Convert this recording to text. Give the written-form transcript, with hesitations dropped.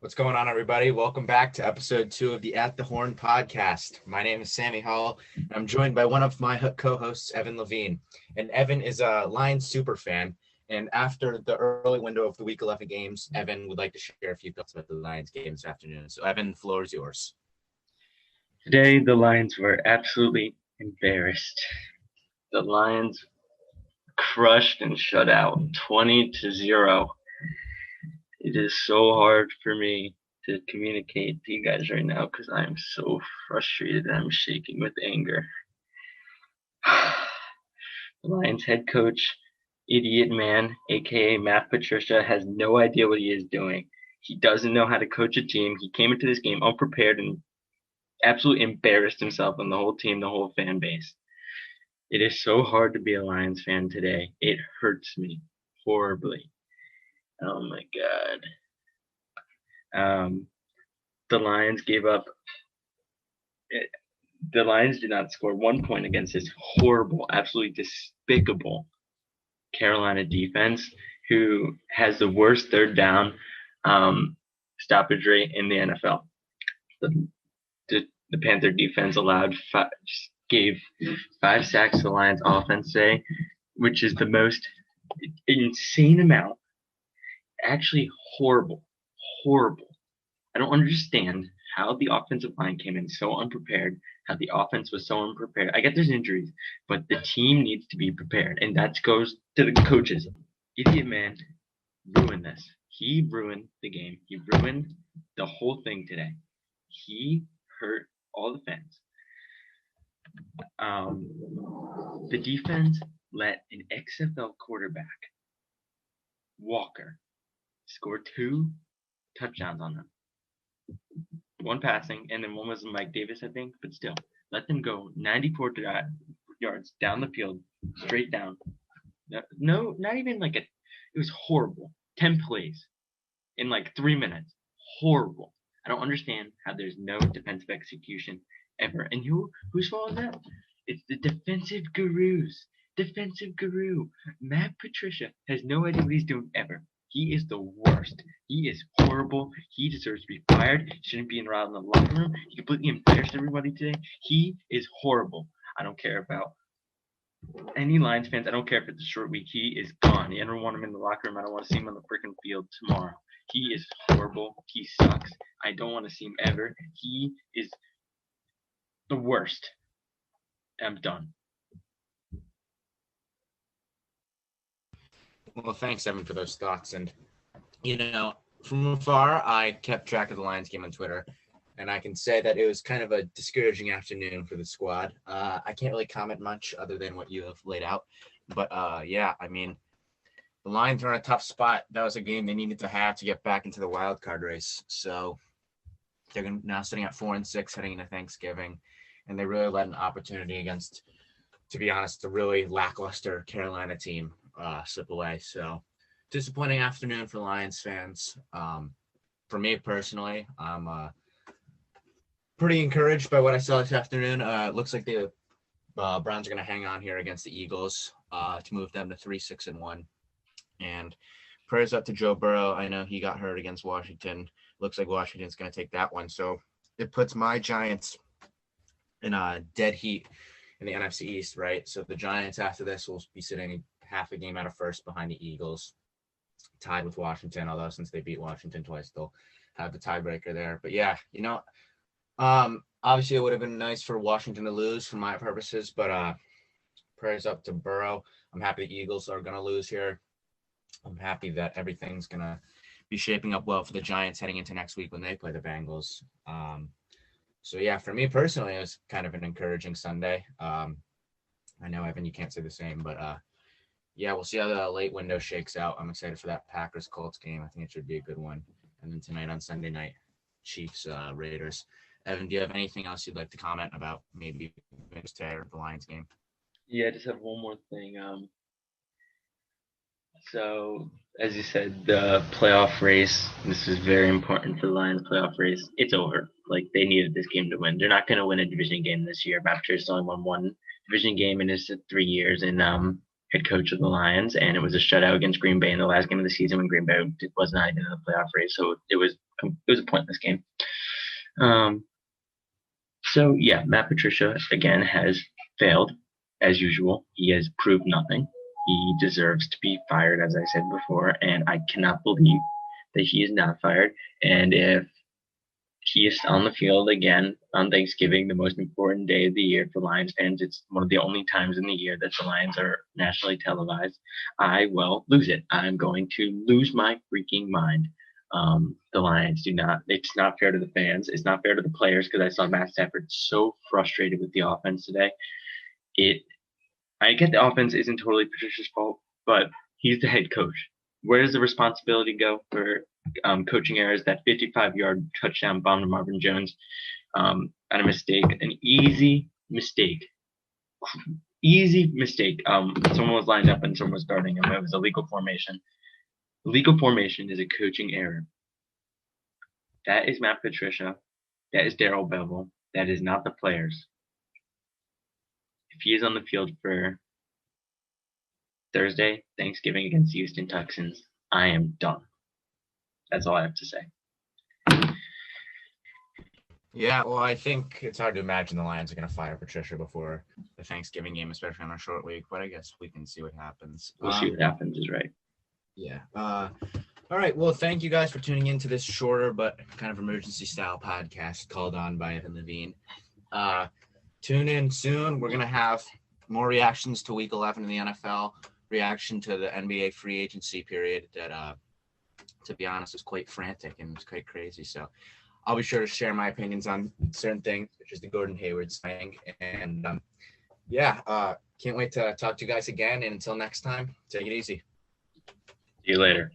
What's going on, everybody? Welcome back to episode 2 of the At the Horn podcast. My name is Sammy Hall, and I'm joined by one of my co-hosts, Evan Levine. And Evan is a Lions super fan. And after the early window of the Week 11 games, Evan would like to share a few thoughts about the Lions game this afternoon. So, Evan, the floor is yours. Today, the Lions were absolutely embarrassed. The Lions crushed and shut out 20-0. It is so hard for me to communicate to you guys right now because I am so frustrated and I'm shaking with anger. The Lions head coach, idiot man, aka Matt Patricia, has no idea what he is doing. He doesn't know how to coach a team. He came into this game unprepared and absolutely embarrassed himself and the whole team, the whole fan base. It is so hard to be a Lions fan today. It hurts me horribly. Oh my God. The Lions gave up. The Lions did not score 1 point against this horrible, absolutely despicable Carolina defense, who has the worst third down stoppage rate in the NFL. The Panther defense gave 5 sacks to the Lions offense today, which is the most insane amount. Actually horrible. I don't understand how the offensive line came in so unprepared, how the offense was so unprepared. I get there's injuries, but the team needs to be prepared, and that goes to the coaches. Idiot man ruined this. He ruined the game. He ruined the whole thing today. He hurt all the fans. The defense let an XFL quarterback, Walker, score 2 touchdowns on them. 1 passing, and then 1 was Mike Davis, I think, but still. Let them go 94 yards down the field, straight down. No, not even like it was horrible. 10 plays in like 3 minutes. Horrible. I don't understand how there's no defensive execution ever. And whose fault is that? It's the defensive gurus. Defensive guru. Matt Patricia has no idea what he's doing ever. He is the worst. He is horrible. He deserves to be fired. He shouldn't be around in the locker room. He completely embarrassed everybody today. He is horrible. I don't care about any Lions fans. I don't care if it's a short week. He is gone. You ever want him in the locker room? I don't want to see him on the freaking field tomorrow. He is horrible. He sucks. I don't want to see him ever. He is the worst. I'm done. Well, thanks, Evan, for those thoughts. And, from afar, I kept track of the Lions game on Twitter, and I can say that it was kind of a discouraging afternoon for the squad. I can't really comment much other than what you have laid out. But, the Lions are in a tough spot. That was a game they needed to have to get back into the wild card race. So they're now sitting at 4-6 heading into Thanksgiving, and they really let an opportunity against, to be honest, a really lackluster Carolina team slip away. So disappointing afternoon for Lions fans. For me personally, I'm pretty encouraged by what I saw this afternoon. It looks like the Browns are going to hang on here against the Eagles to move them to 3-6-1. And prayers up to Joe Burrow. I know he got hurt against Washington. Looks like Washington's going to take that one. So it puts my Giants in a dead heat in the NFC East, right? So the Giants after this will be sitting half a game out of first behind the Eagles, tied with Washington, although since they beat Washington twice, they'll have the tiebreaker there. But yeah, obviously it would have been nice for Washington to lose for my purposes, but prayers up to Burrow. I'm happy the Eagles are going to lose here. I'm happy that everything's going to be shaping up well for the Giants heading into next week when they play the Bengals. So yeah, for me personally, it was kind of an encouraging Sunday. I know, Evan, you can't say the same, but yeah, we'll see how the late window shakes out. I'm excited for that Packers-Colts game. I think it should be a good one. And then tonight on Sunday night, Chiefs-Raiders. Evan, do you have anything else you'd like to comment about maybe the Lions game? Yeah, I just have one more thing. So, as you said, the playoff race, this is very important for the Lions playoff race. It's over. Like, they needed this game to win. They're not going to win a division game this year. Patrick's only won 1 division game in his 3 years in head coach of the Lions, and it was a shutout against Green Bay in the last game of the season when Green Bay was not even in the playoff race. So it was a pointless game. So yeah, Matt Patricia again has failed as usual. He has proved nothing. He deserves to be fired, as I said before, and I cannot believe that he is not fired. And if he is on the field again on Thanksgiving, the most important day of the year for Lions fans, it's one of the only times in the year that the Lions are nationally televised, I will lose it. I'm going to lose my freaking mind. The Lions do not, it's not fair to the fans. It's not fair to the players because I saw Matt Stafford so frustrated with the offense today. I get the offense isn't totally Patricia's fault, but he's the head coach. Where does the responsibility go for coaching errors? That 55-yard touchdown bomb to Marvin Jones on a mistake, an easy mistake. Someone was lined up and someone was guarding him. It was a legal formation. Legal formation is a coaching error. That is Matt Patricia. That is Darrell Bevell. That is not the players. If he is on the field for Thursday, Thanksgiving against the Houston Texans, I am done. That's all I have to say. Yeah, well, I think it's hard to imagine the Lions are going to fire Patricia before the Thanksgiving game, especially on a short week, but I guess we can see what happens. We'll see what happens is right. Yeah. All right. Well, thank you guys for tuning into this shorter but kind of emergency style podcast called on by Evan Levine. Tune in soon. We're going to have more reactions to week 11 in the NFL, reaction to the NBA free agency period that, to be honest, is quite frantic and it's quite crazy. So I'll be sure to share my opinions on certain things, such as the Gordon Hayward signing. And can't wait to talk to you guys again. And until next time, take it easy. See you later.